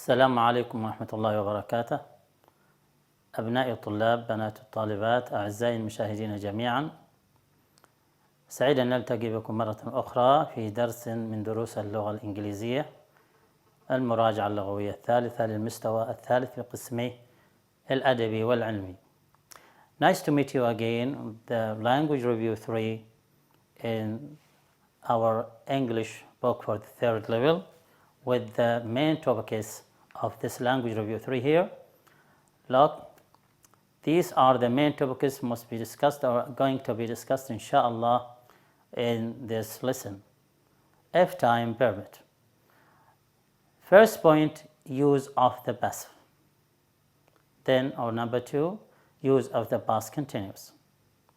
السلام عليكم ورحمة الله وبركاته. أبنائي الطلاب، بنات الطالبات، أعزائي المشاهدين جميعا، سعيد أن نلتقي بكم مرة أخرى في درس من دروس اللغة الإنجليزية، المراجعة اللغوية الثالثة للمستوى الثالث في قسمي الأدبي والعلمي. Nice to meet you again, the language review 3 in our English book for the third level, with the main topics of this language review 3 here. Look, these are the main topics must be discussed or going to be discussed inshallah in this lesson. If time permit. First point, use of the passive. Then, or number 2, use of the past continuous.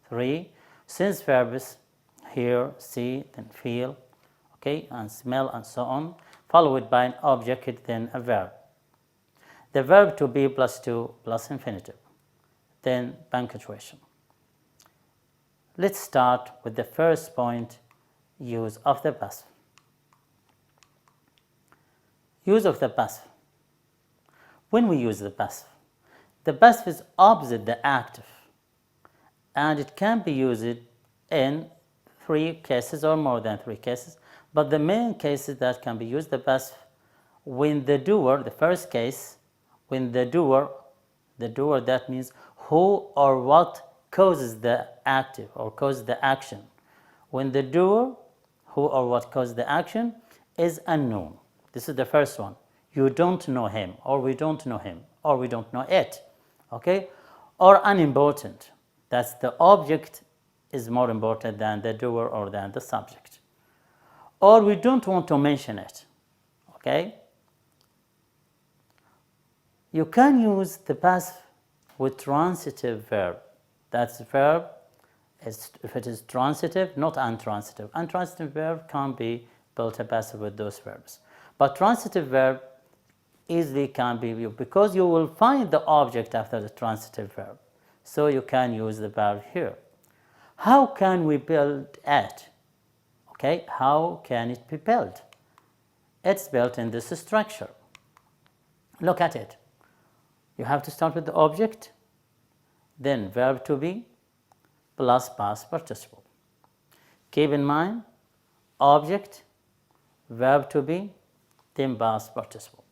3, since verbs, hear, see, then feel, okay, and smell and so on, followed by an object, then a verb. The verb to be plus 2 plus infinitive, then punctuation. Let's start with the first point, use of the passive. Use of the passive. When we use the passive is opposite the active, and it can be used in 3 cases or more than 3 cases, but the main cases that can be used the passive when the doer, the first case, when the doer that means who or what causes the active or causes the action. When the doer, who or what causes the action, is unknown. This is the first one. You don't know him, or we don't know him, or we don't know it, okay? Or unimportant. That's the object is more important than the doer or than the subject. Or we don't want to mention it, okay? You can use the passive with transitive verb. That's the verb, if it is transitive, not untransitive. Untransitive verb can't be built a passive with those verbs. But transitive verb easily can be used because you will find the object after the transitive verb. So you can use the verb here. How can we build it? Okay, how can it be built? It's built in this structure. Look at it. You have to start with the object, then verb to be, plus past participle. Keep in mind, object, verb to be, then past participle.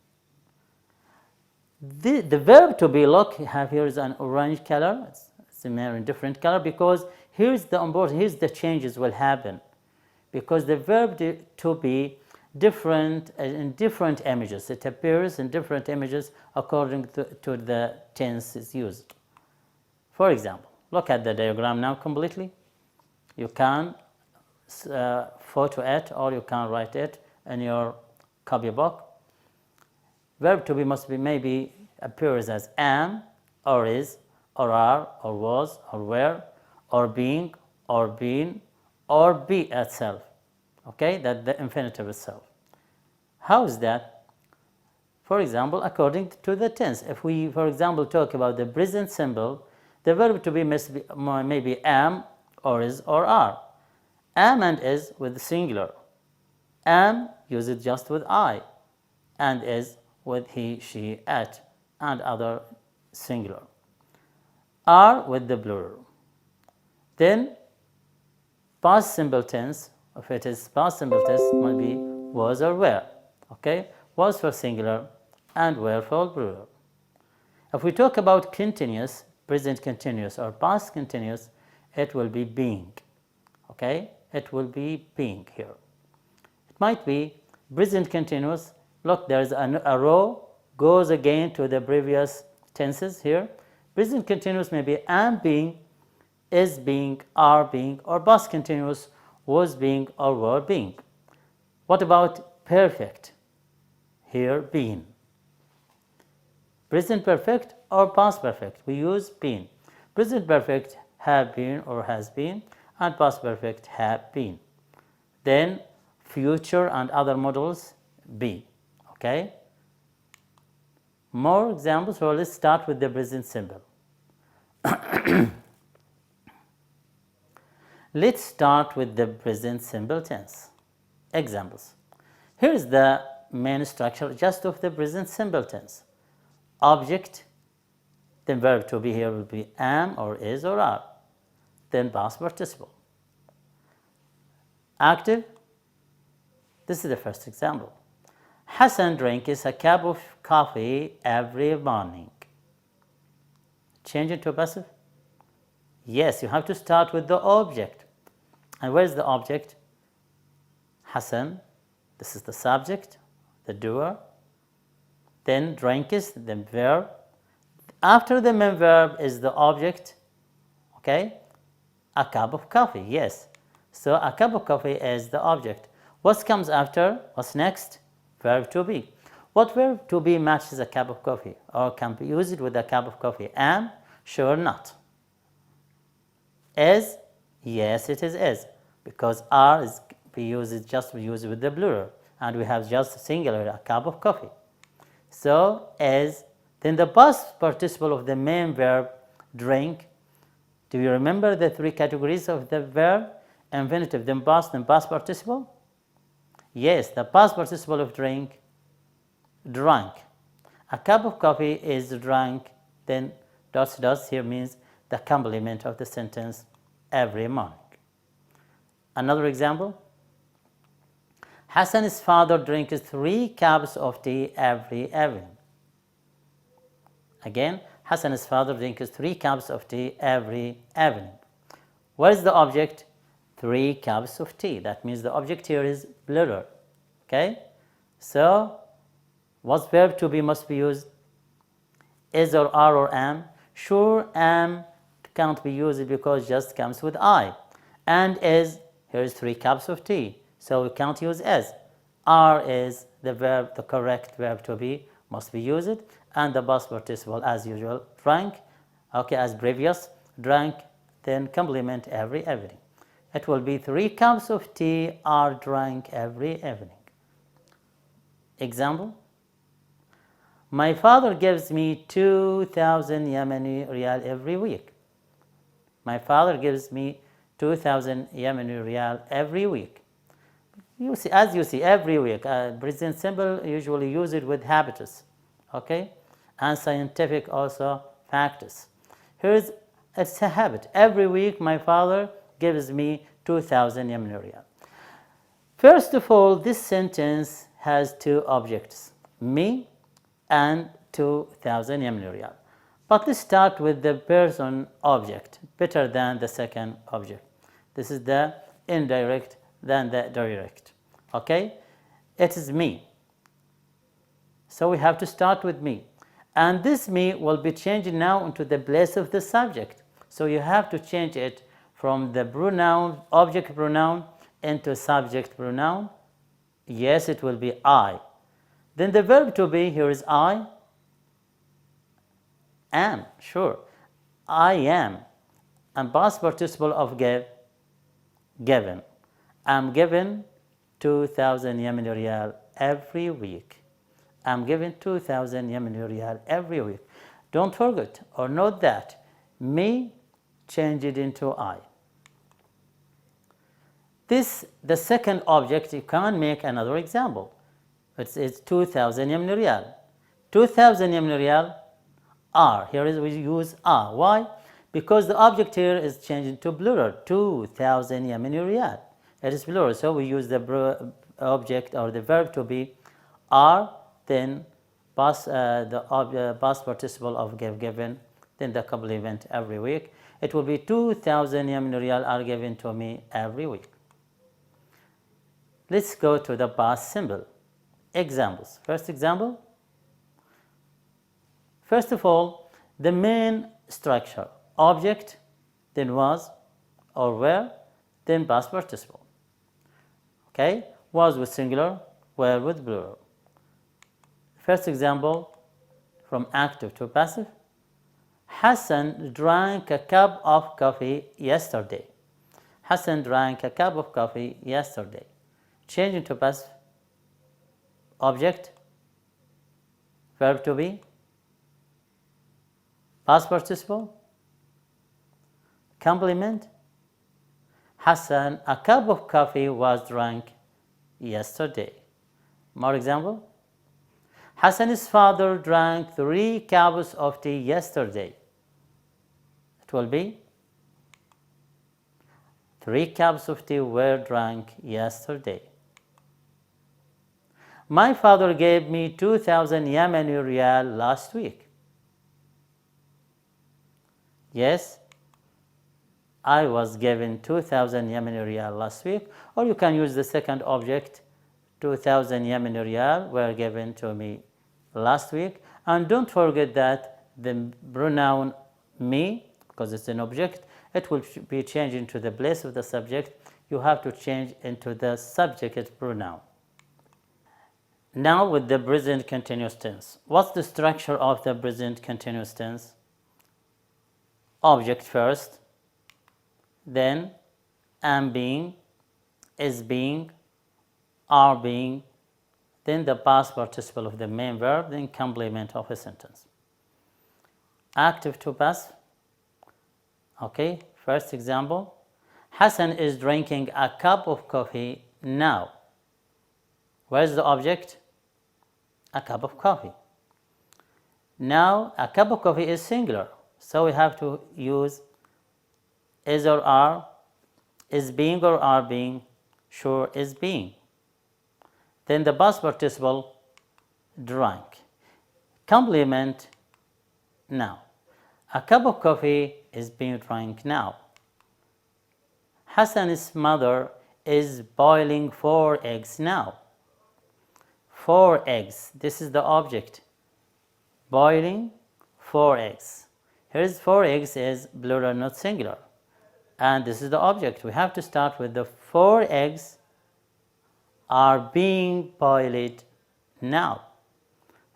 The verb to be, look, here is an orange color, it's a different color because here's the changes will happen. Because the verb to be different in different images. It appears in different images according to the tense is used. For example, look at the diagram now completely. You can photo it or you can write it in your copybook. Verb to be must be maybe appears as am, or is, or are, or was, or were, or being, or been, or be itself, okay, that the infinitive itself. How is that? For example, according to the tense. If we, for example, talk about the present simple, the verb to be must be maybe am, or is, or are. Am and is with singular. Am, use it just with I, and is with he, she, it, and other singular. Are with the plural. Then past simple tense, if it is past simple tense, might be was or were, okay? Was for singular and were for plural. If we talk about continuous, present continuous or past continuous, it will be being, okay? It will be being here. It might be present continuous. Look, there's a row goes again to the previous tenses here. Present continuous may be am being, is being, are being, or past continuous was being or were being. What about perfect? Here, been. Present perfect or past perfect? We use been. Present perfect have been or has been, and past perfect have been. Then future and other models be. Okay? More examples. So let's start with the present simple. Let's start with the present simple tense. Examples. Here is the main structure just of the present simple tense. Object, then verb to be here will be am or is or are, then past participle. Active, this is the first example. Hassan drinks a cup of coffee every morning. Change it to passive? Yes, you have to start with the object. And where is the object? Hassan, this is the subject, the doer. Then drinks, the verb. After the main verb is the object, okay? A cup of coffee, yes. So a cup of coffee is the object. What comes after? What's next? Verb to be. What verb to be matches a cup of coffee or can be used with a cup of coffee? Am? Sure not. Is? Yes, it is. Because are is we use it with the plural, and we have just singular, a cup of coffee. So is, then the past participle of the main verb drink. Do you remember the three categories of the verb? Infinitive, then past participle? Yes, the past participle of drink, drank. A cup of coffee is drank, then dots here means the complement of the sentence every morning. Another example. Hassan's father drinks 3 cups of tea every evening. Again, Hassan's father drinks 3 cups of tea every evening. What is the object? 3 cups of tea. That means the object here is plural. Okay? So, what verb to be must be used? Is or are or am? Sure, am can't be used because just comes with I. And is, here is 3 cups of tea. So we can't use as. Are is the verb, the correct verb to be must be used, and the past participle as usual, drank, okay, as previous, drank, then complement every evening. It will be 3 cups of tea are drank every evening. Example. My father gives me 2,000 Yemeni riyal every week. My father gives me 2,000 Yemeni riyal every week. You see, as you see, every week, present simple usually use it with habitus, okay, and scientific also factors. Here's it's a habit. Every week, my father gives me 2,000 Yemeni riyal. First of all, this sentence has 2 objects, me and 2,000 Yemeni riyal. But let's start with the person object, better than the second object. This is the indirect than the direct. Okay? It is me. So we have to start with me. And this me will be changed now into the place of the subject. So you have to change it from the pronoun, object pronoun, into subject pronoun. Yes, it will be I. Then the verb to be, here is I am, sure. I am. And past participle of give, given. I'm given 2,000 Yemeni riyal every week. I'm given 2,000 Yemeni riyal every week. Don't forget or note that me change it into I. This, the second object, you can make another example. It's 2,000 Yemeni riyal. 2,000 Yemeni riyal are. Here is we use are. Why? Because the object here is changed into plural. 2,000 Yemeni riyal. It is plural, so we use the object or the verb to be are, then past participle of given, then the complement every week. It will be 2,000 Yemeni riyal are given to me every week. Let's go to the past simple. Examples. First example. First of all, the main structure, object, then was or were, then past participle. Okay, was with singular, were with plural. First example, from active to passive. Hassan drank a cup of coffee yesterday. Hassan drank a cup of coffee yesterday. Change into passive. Object, verb to be, past participle, complement. Hassan, a cup of coffee was drank yesterday. More example. Hassan's father drank 3 cups of tea yesterday. It will be 3 cups of tea were drank yesterday. My father gave me 2,000 Yemeni riyal last week. Yes, I was given 2,000 Yemeni riyal last week, or you can use the second object, 2,000 Yemeni riyal were given to me last week. And don't forget that the pronoun me, because it's an object, it will be changed into the place of the subject. You have to change into the subject pronoun. Now with the present continuous tense. What's the structure of the present continuous tense? Object first, then am being, is being, are being, then the past participle of the main verb, then complement of a sentence. Active to passive. Okay, first example. Hassan is drinking a cup of coffee now. Where's the object? A cup of coffee. Now, a cup of coffee is singular, so we have to use is or are, is being or are being, sure is being. Then the past participle, drank. Complement now. A cup of coffee is being drank now. Hassan's mother is boiling 4 eggs now. 4 eggs, this is the object. Boiling 4 eggs. Here's 4 eggs is plural, not singular. And this is the object. We have to start with the 4 eggs are being boiled now.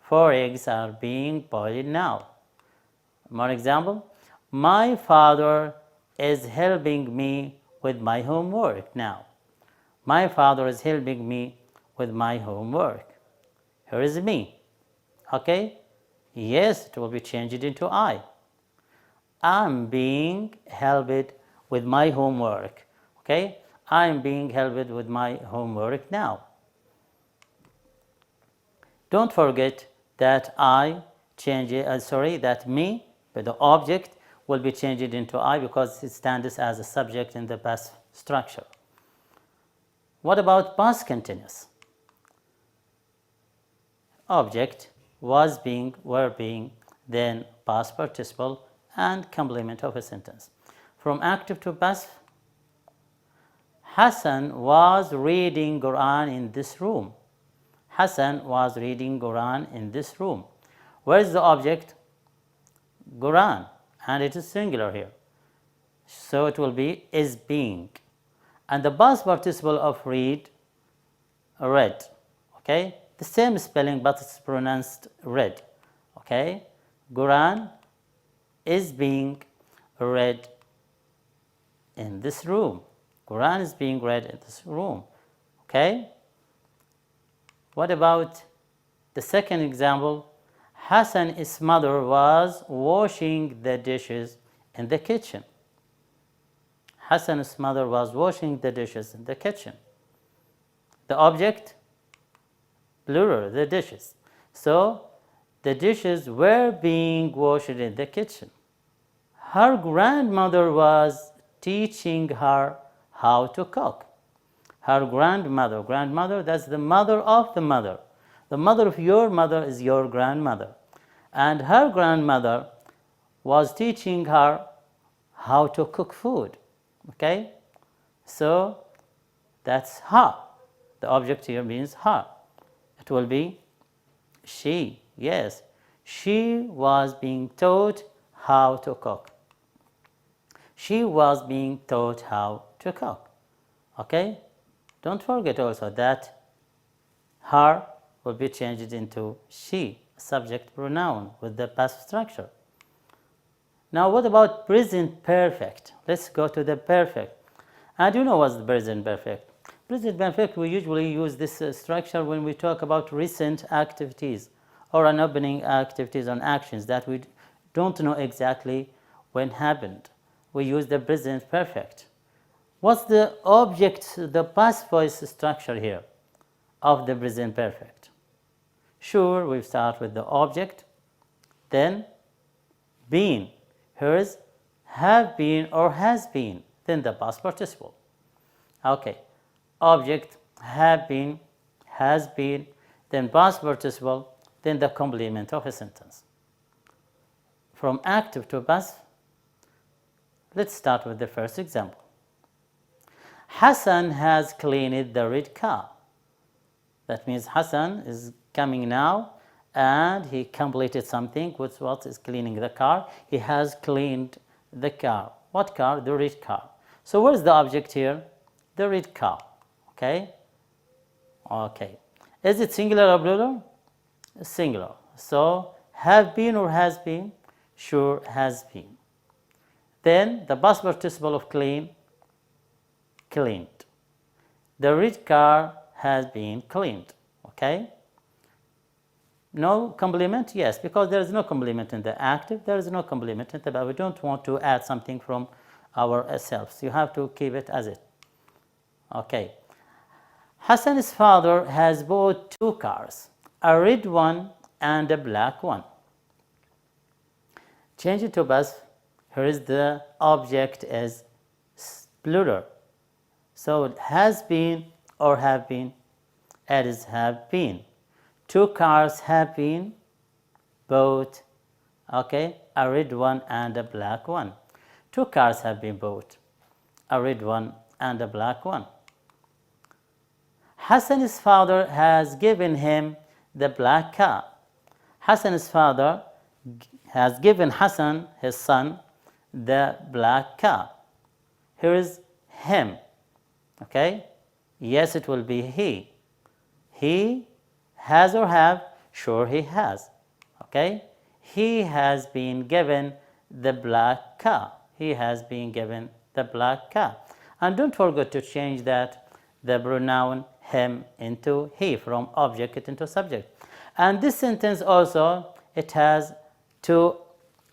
4 eggs are being boiled now. More example. My father is helping me with my homework now. My father is helping me with my homework. Here is me. Okay? Yes, it will be changed into I. I'm being helped with my homework. Okay? I'm being helped with my homework now. Don't forget that that me, but the object will be changed into I because it stands as a subject in the past structure. What about past continuous? Object, was being, were being, then past participle and complement of a sentence. From active to passive. Hassan was reading Quran in this room. Hassan was reading Quran in this room. Where is the object? Quran, and it is singular here. So it will be is being. And the past participle of read, read. Okay? The same spelling, but it's pronounced read. Okay? Quran is being read in this room. Quran is being read in this room. Okay? What about the second example? Hassan's mother was washing the dishes in the kitchen. Hassan's mother was washing the dishes in the kitchen. The object? Plural, the dishes. So, the dishes were being washed in the kitchen. Her grandmother was teaching her how to cook. Her grandmother, that's the mother of the mother. The mother of your mother is your grandmother. And her grandmother was teaching her how to cook food. Okay? So, that's her. The object here means her. It will be she. Yes, she was being taught how to cook. She was being taught how to cook. Okay? Don't forget also that her will be changed into she, subject pronoun with the past structure. Now what about present perfect? Let's go to the perfect. And you know what's the present perfect? Present perfect, we usually use this structure when we talk about recent activities or an opening activities on actions that we don't know exactly when happened. We use the present perfect. What's the object, the past voice structure here of the present perfect? Sure, we start with the object, then been. Here is have been or has been, then the past participle. Okay, object, have been, has been, then past participle, then the complement of a sentence. From active to passive, let's start with the first example. Hassan has cleaned the red car. That means Hassan is coming now and he completed something with what is cleaning the car. He has cleaned the car. What car? The red car. So what is the object here? The red car. Okay? Okay. Is it singular or plural? Singular. So have been or has been? Sure, has been. Then the past participle of clean, cleaned. The red car has been cleaned. Okay? No complement? Yes, because there is no complement in the active, there is no complement in the verb. We don't want to add something from ourselves. You have to keep it as it. Okay. Hassan's father has bought 2 cars, a red one and a black one. Change it to passive. Here is the object as plural. So it has been or have been, it is have been. 2 cars have been bought, okay, a red one and a black one. 2 cars have been bought, a red one and a black one. Hassan's father has given him the black car. Hassan's father has given Hassan, his son, the black car. Here is him, okay? Yes, it will be he. He has or have? Sure, he has. Okay? He has been given the black car. He has been given the black car. And don't forget to change that, the pronoun him into he, from object into subject. And this sentence also, it has 2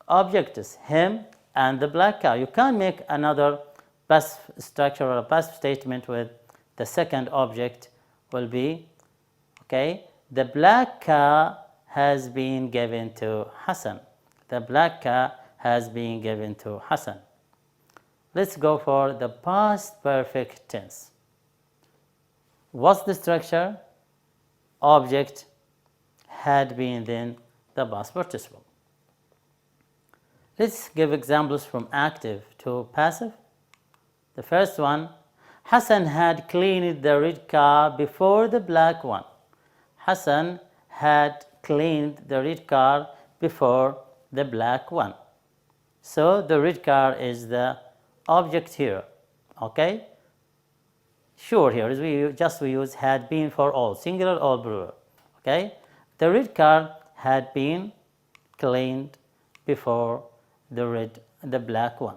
objects, him and the black car. You can't make another passive structure or a passive statement with the second object will be, okay, the black car has been given to Hassan. The black car has been given to Hassan. Let's go for the past perfect tense. What's the structure? Object, had been, then the past participle. Let's give examples from active to passive. The first one, Hassan had cleaned the red car before the black one. Hassan had cleaned the red car before the black one. So the red car is the object here. Okay? Sure, here is we use had been for all, singular or plural. Okay? The red car had been cleaned before the black one.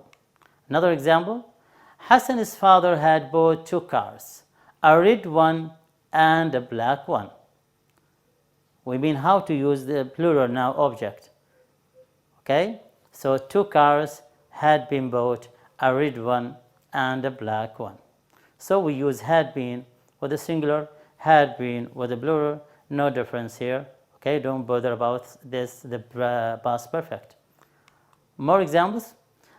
Another example, Hassan's father had bought 2 cars, a red one and a black one. We mean how to use the plural now object. Okay? So 2 cars had been bought, a red one and a black one. So we use had been with the singular, had been with the plural, no difference here. Okay, don't bother about this, the past perfect. More examples.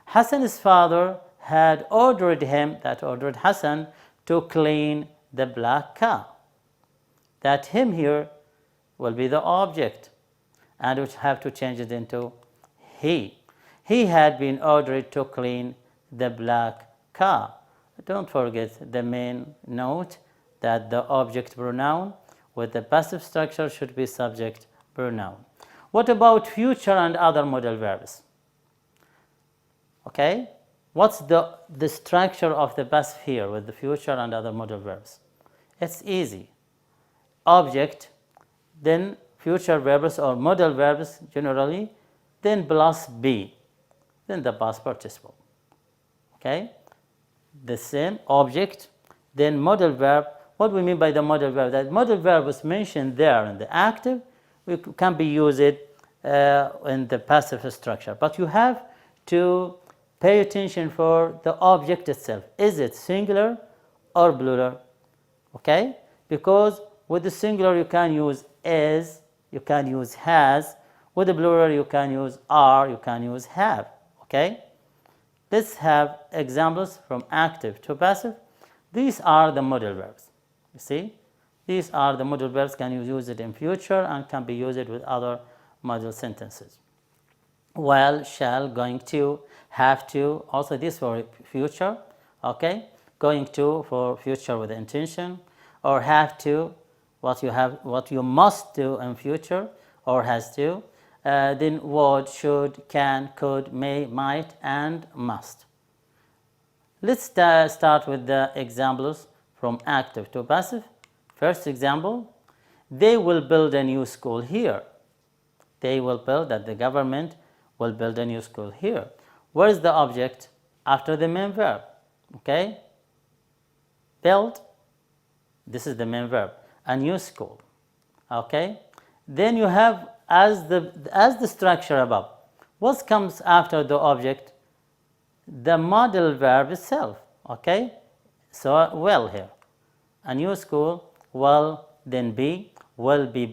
Hassan's father had ordered him, that ordered Hassan, to clean the black car. That him here will be the object, and we have to change it into he. He had been ordered to clean the black car. Don't forget the main note that the object pronoun with the passive structure should be subject pronoun. What about future and other modal verbs? Okay, what's the structure of the passive here with the future and other modal verbs? It's easy. Object, then future verbs or modal verbs generally, then plus be, then the past participle. Okay, the same object, then modal verb. What do we mean by the modal verb? That modal verb was mentioned there in the active, we can be used in the passive structure. But you have to pay attention for the object itself. Is it singular or plural? Okay, because with the singular you can use is, you can use has. With the plural, you can use are, you can use have. Okay? Let's have examples from active to passive. These are the modal verbs. You see? These are the modal verbs. Can you use it in future and can be used with other modal sentences. Will, shall, going to, have to. Also this for future. Okay? Going to for future with intention, or have to, what you must do in future, or has to. Then would, should, can, could, may, might, and must. Let's start with the examples from active to passive. First example, they will build a new school here. They will build, that the government will build a new school here. Where is the object? After the main verb. Okay? Build, this is the main verb. A new school. Okay? Then you have as the structure above. What comes after the object? The modal verb itself. Okay? So will here. A new school will then be, will be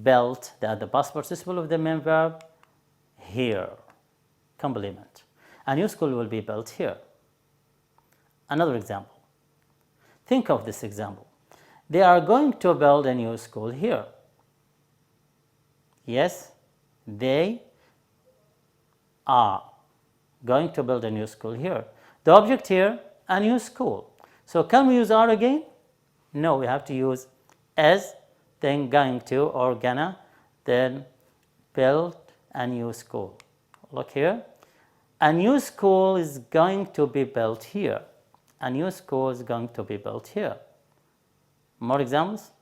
built, the past participle of the main verb here. Complement. A new school will be built here. Another example. Think of this example. They are going to build a new school here. Yes, they are going to build a new school here. The object here, a new school. So can we use are again? No, we have to use as, then going to or gonna, then build a new school. Look here. A new school is going to be built here. A new school is going to be built here. More examples?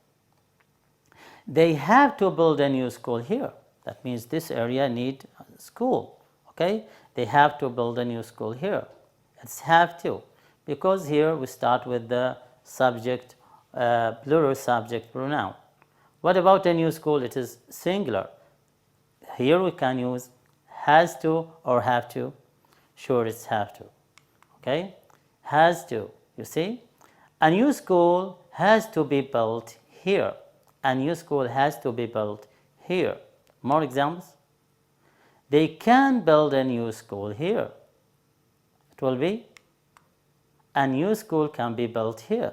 They have to build a new school here. That means this area needs a school. Okay? They have to build a new school here. It's have to, because here we start with the subject, plural subject pronoun. What about a new school? It is singular. Here we can use has to or have to. Sure, it's have to. Okay? Has to. You see? A new school has to be built here. A new school has to be built here. More examples? They can build a new school here. It will be a new school can be built here.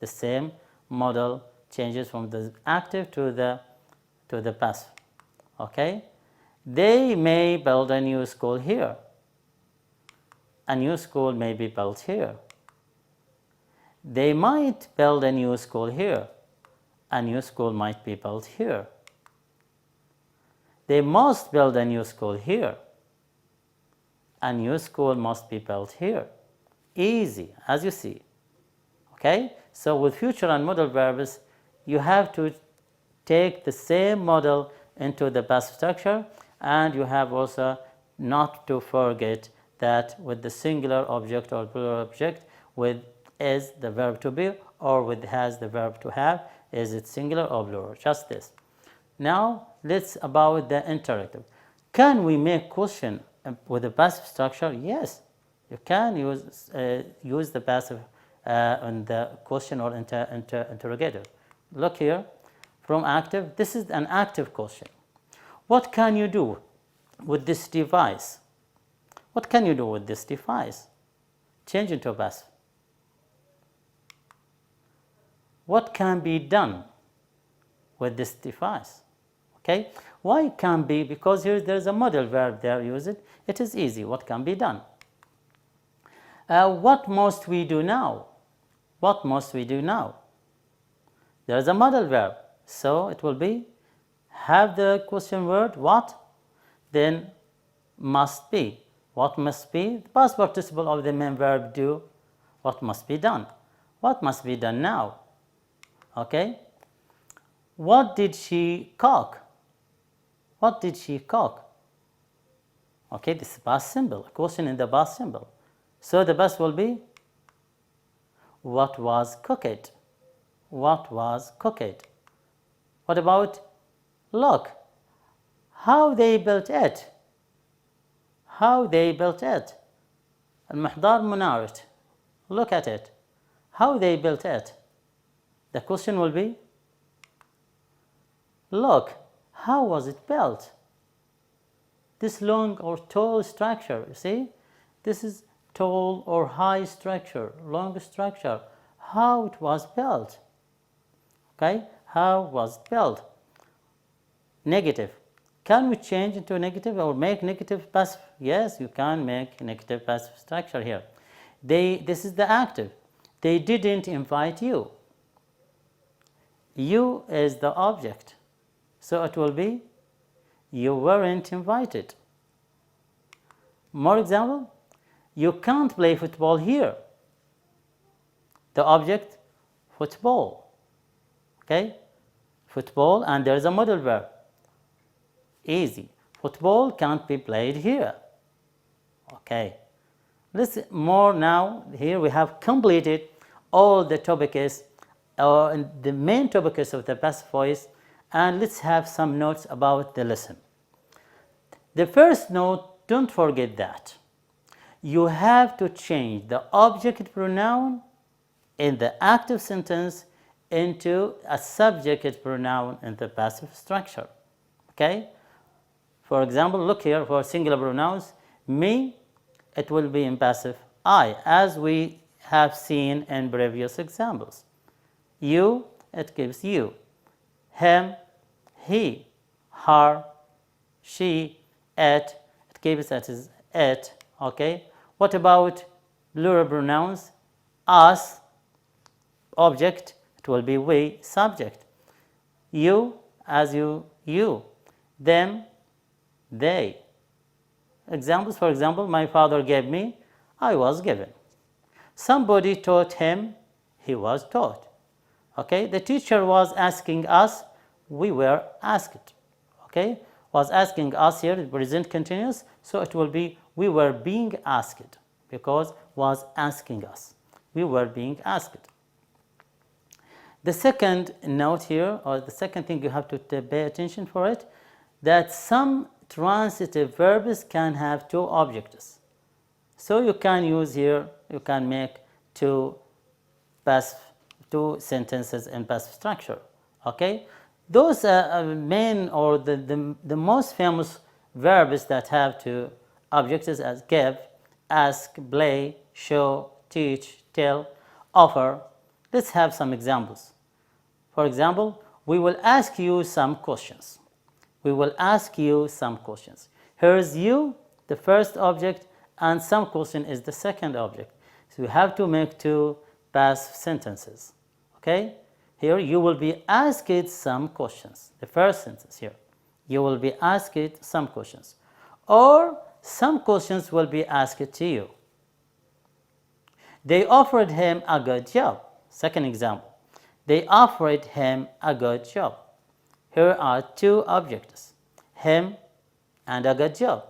The same model changes from the active to the passive. Okay? They may build a new school here. A new school may be built here. They might build a new school here. A new school might be built here. They must build a new school here. A new school must be built here. Easy, as you see. Okay? So with future and modal verbs, you have to take the same model into the passive structure, and you have also not to forget that with the singular object or plural object, with is the verb to be, or with has the verb to have, is it singular or plural? Just this. Now let's about the interactive. Can we make question with a passive structure? Yes, you can use the passive in the question or interrogator. Look here, from active, this is an active question. What can you do with this device? What can you do with this device? Change into a passive. What can be done with this device? Okay, why can be? Because here there's a modal verb there, use it. It is easy. What can be done? What must we do now? What must we do now? There's a modal verb, so it will be have the question word what, then must be. What must be? The past participle of the main verb do. What must be done? What must be done now? Okay. What did she cook? What did she cook? Okay, this is past simple, a question in the past simple. So the past will be what was cooked? What was cooked? What about look? How they built it? How they built it? المحضار منارة. Look at it. How they built it? The question will be Look, how was it built? This long or tall structure, you see? This is tall or high structure, long structure. How it was built? Okay, how was it built? Negative. Can we change into negative or make negative passive? Yes, you can make negative passive structure here. This is the active. They didn't invite you. You is the object. So it will be, you weren't invited. More example, you can't play football here. The object, football. Okay? Football, and there is a modal verb. Easy. Football can't be played here. Okay. Let's more now. Here we have completed all the topics, the main topics of the passive voice, and let's have some notes about the lesson. The first note, don't forget that you have to change the object pronoun in the active sentence into a subject pronoun in the passive structure. Okay? For example, look here for singular pronouns. Me, it will be in passive. I, as we have seen in previous examples. You, it gives you. Him, he, her, she, it gives that is it. Okay? What about plural pronouns? Us, object, it will be we, subject. You, as you. Them, they. Examples, for example, my father gave me, I was given. Somebody taught him, he was taught. Okay, the teacher was asking us, we were asked. Okay, was asking us here, present continuous, so it will be we were being asked, because was asking us. We were being asked. The second note here, or the second thing you have to pay attention for it, that some transitive verbs can have two objects. So you can use here, you can make two sentences in passive structure. Okay, those main or the most famous verbs that have two objects as give, ask, play, show, teach, tell, offer. Let's have some examples. For example, we will ask you some questions. We will ask you some questions. Here is you, the first object, and some question is the second object. So you have to make two passive sentences. Okay? Here you will be asked some questions. The first sentence here. You will be asked some questions. Or some questions will be asked to you. They offered him a good job. Second example. They offered him a good job. Here are two objects, him and a good job.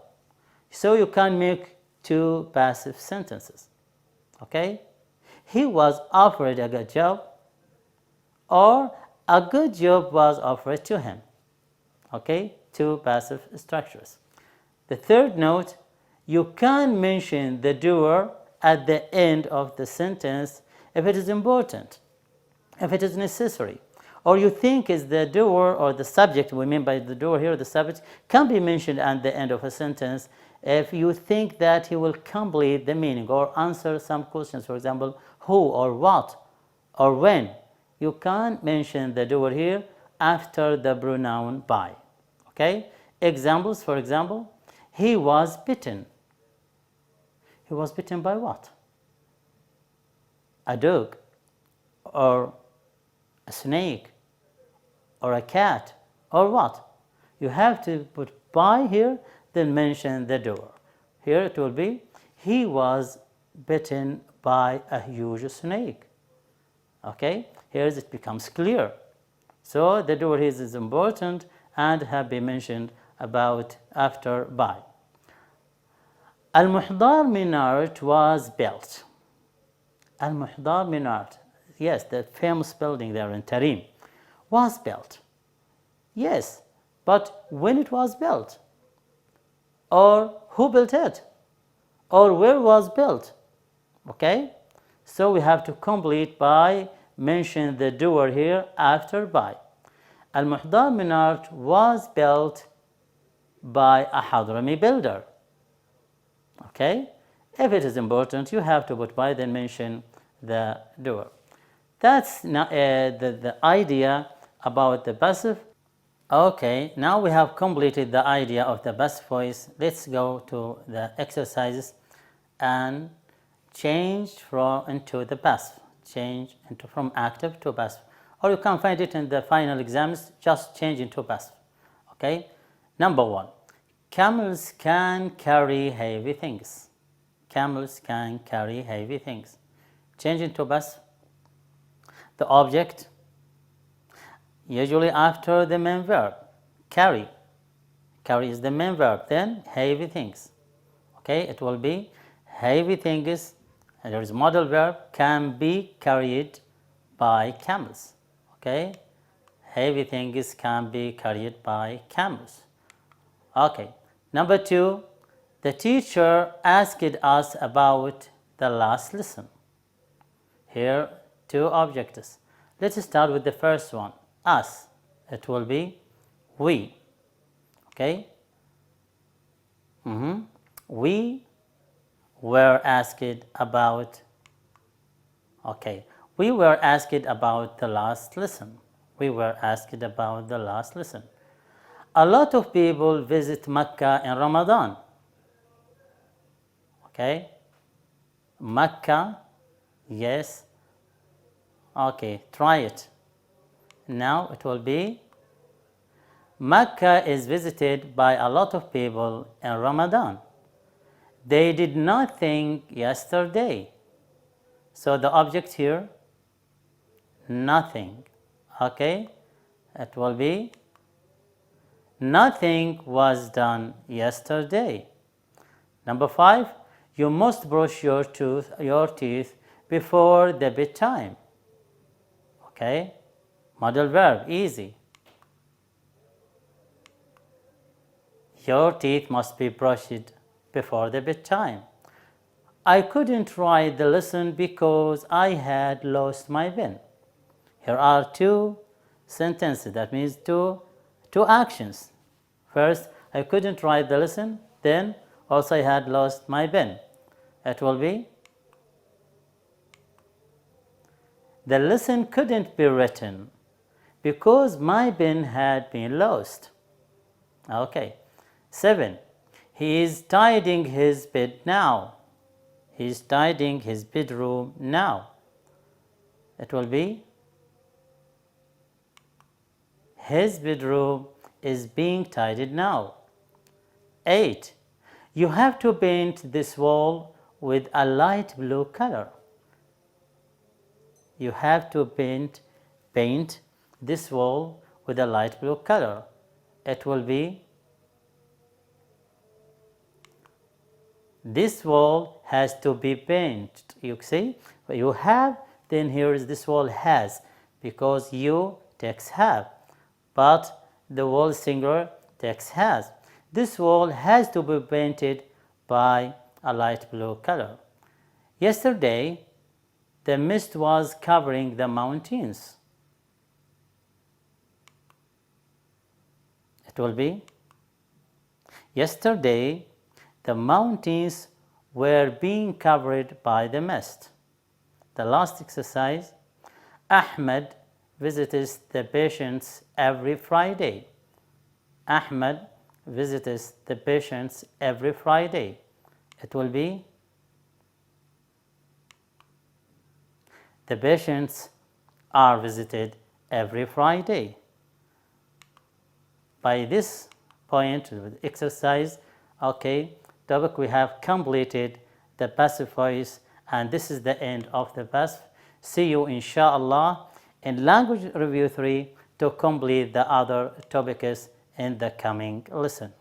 So you can make two passive sentences. Okay? He was offered a good job, or a good job was offered to him. Okay? Two passive structures. The third note, you can mention the doer at the end of the sentence if it is important, if it is necessary, or you think is the doer or the subject, we mean by the doer here, the subject, can be mentioned at the end of a sentence if you think that he will complete the meaning or answer some questions, for example, who or what or when. You can mention the doer here after the pronoun by. Okay? Examples, for example, he was bitten. He was bitten by what? A dog, or a snake, or a cat, or what? You have to put by here, then mention the doer. Here it will be, he was bitten by a huge snake. Okay? Here it becomes clear. So the doer here is important and have been mentioned about after by. Al-Muhdar Minart was built. Al-Muhdar Minart, yes, the famous building there in Tarim, was built. Yes, but when it was built? Or who built it? Or where was built? Okay? So we have to complete by, mention the doer here after by. المحضار منارج was built by a Hadrami builder. Okay? If it is important, you have to put by, then mention the doer. That's not, the idea about the passive. Okay, now we have completed the idea of the passive voice. Let's go to the exercises and change into the passive. Change from active to passive. Or you can find it in the final exams, just change into passive. Okay? Number 1. Camels can carry heavy things. Camels can carry heavy things. Change into passive. The object, usually after the main verb, carry. Carry is the main verb, then heavy things. Okay, it will be heavy things, and there is modal verb, can be carried by camels. Okay, heavy things can be carried by camels. Okay, number 2, the teacher asked us about the last lesson. Here, 2 objects. Let's start with the first one, us. It will be we. Okay? We were asked about, okay, we were asked about the last lesson. We were asked about the last lesson. A lot of people visit Mecca in Ramadan. Okay? Mecca, yes. Okay, try it. Now it will be Mecca is visited by a lot of people in Ramadan. They did not think yesterday. So the object here, nothing. Okay, it will be nothing was done yesterday. Number 5, you must brush your teeth before the bedtime. Okay, modal verb, easy. Your teeth must be brushed before the bedtime. I couldn't write the lesson because I had lost my pen. Here are 2 sentences, that means two actions. First, I couldn't write the lesson, then also I had lost my pen. It will be the lesson couldn't be written because my pen had been lost. Okay. 7. He is tidying his bed now. He is tidying his bedroom now. It will be his bedroom is being tidied now. 8. You have to paint this wall with a light blue color. You have to paint this wall with a light blue color. It will be this wall has to be painted. You see, you have, then here is this wall has, because you takes have, but the wall singular takes has. This wall has to be painted by a light blue color. Yesterday, the mist was covering the mountains. It will be yesterday, the mountains were being covered by the mist. The last exercise, Ahmed visits the patients every Friday. Ahmed visits the patients every Friday. It will be the patients are visited every Friday. By this point with exercise, okay, topic, we have completed the passive voice, and this is the end of the passive. See you inshallah in language review 3 to complete the other topics in the coming lesson.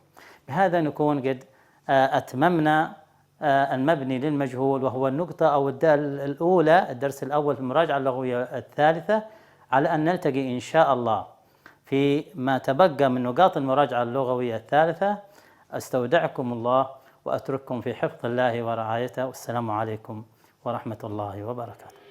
بهذا نكون قد أتممنا المبني للمجهول، وهو النقطة أو الأولى، الدرس الأول في المراجعة اللغوية الثالثة، على أن نلتقي إن شاء الله في ما تبقى من نقاط المراجعة اللغوية الثالثة. أستودعكم الله وأترككم في حفظ الله ورعايته، والسلام عليكم ورحمة الله وبركاته.